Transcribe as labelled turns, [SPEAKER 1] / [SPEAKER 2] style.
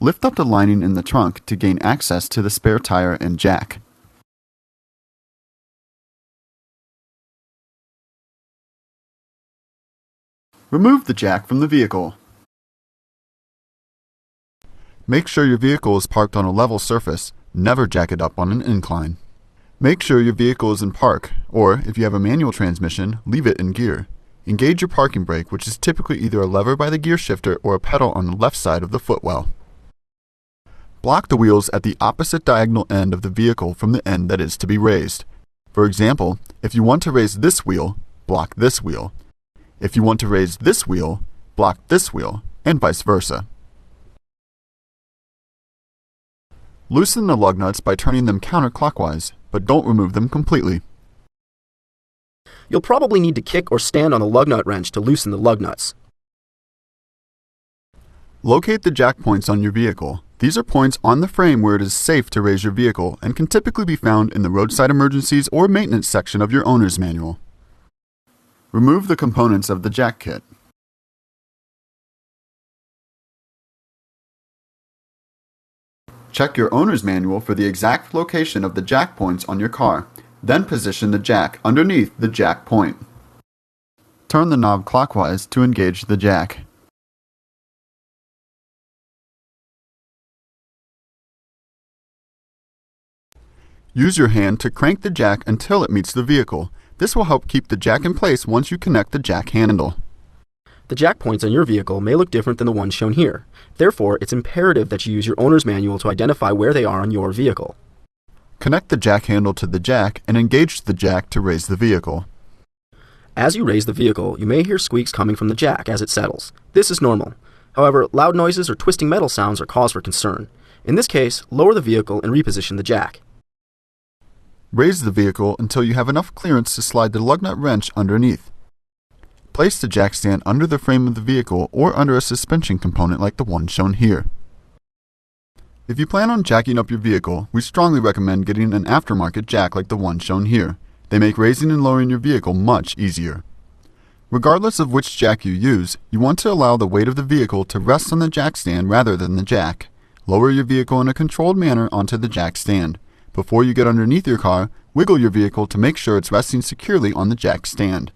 [SPEAKER 1] Lift up the lining in the trunk to gain access to the spare tire and jack. Remove the jack from the vehicle. Make sure your vehicle is parked on a level surface. Never jack it up on an incline. Make sure your vehicle is in park, or if you have a manual transmission, leave it in gear. Engage your parking brake, which is typically either a lever by the gear shifter or a pedal on the left side of the footwell. Block the wheels at the opposite diagonal end of the vehicle from the end that is to be raised. For example, if you want to raise this wheel, block this wheel. If you want to raise this wheel, block this wheel, and vice versa. Loosen the lug nuts by turning them counterclockwise, but don't remove them completely.
[SPEAKER 2] You'll probably need to kick or stand on the lug nut wrench to loosen the lug nuts.
[SPEAKER 1] Locate the jack points on your vehicle. These are points on the frame where it is safe to raise your vehicle and can typically be found in the roadside emergencies or maintenance section of your owner's manual. Remove the components of the jack kit. Check your owner's manual for the exact location of the jack points on your car. Then position the jack underneath the jack point. Turn the knob clockwise to engage the jack. Use your hand to crank the jack until it meets the vehicle. This will help keep the jack in place once you connect the jack handle.
[SPEAKER 2] The jack points on your vehicle may look different than the ones shown here. Therefore, it's imperative that you use your owner's manual to identify where they are on your vehicle.
[SPEAKER 1] Connect the jack handle to the jack and engage the jack to raise the vehicle.
[SPEAKER 2] As you raise the vehicle, you may hear squeaks coming from the jack as it settles. This is normal. However, loud noises or twisting metal sounds are cause for concern. In this case, lower the vehicle and reposition the jack.
[SPEAKER 1] Raise the vehicle until you have enough clearance to slide the lug nut wrench underneath. Place the jack stand under the frame of the vehicle or under a suspension component like the one shown here. If you plan on jacking up your vehicle, we strongly recommend getting an aftermarket jack like the one shown here. They make raising and lowering your vehicle much easier. Regardless of which jack you use, you want to allow the weight of the vehicle to rest on the jack stand rather than the jack. Lower your vehicle in a controlled manner onto the jack stand. Before you get underneath your car, wiggle your vehicle to make sure it's resting securely on the jack stand.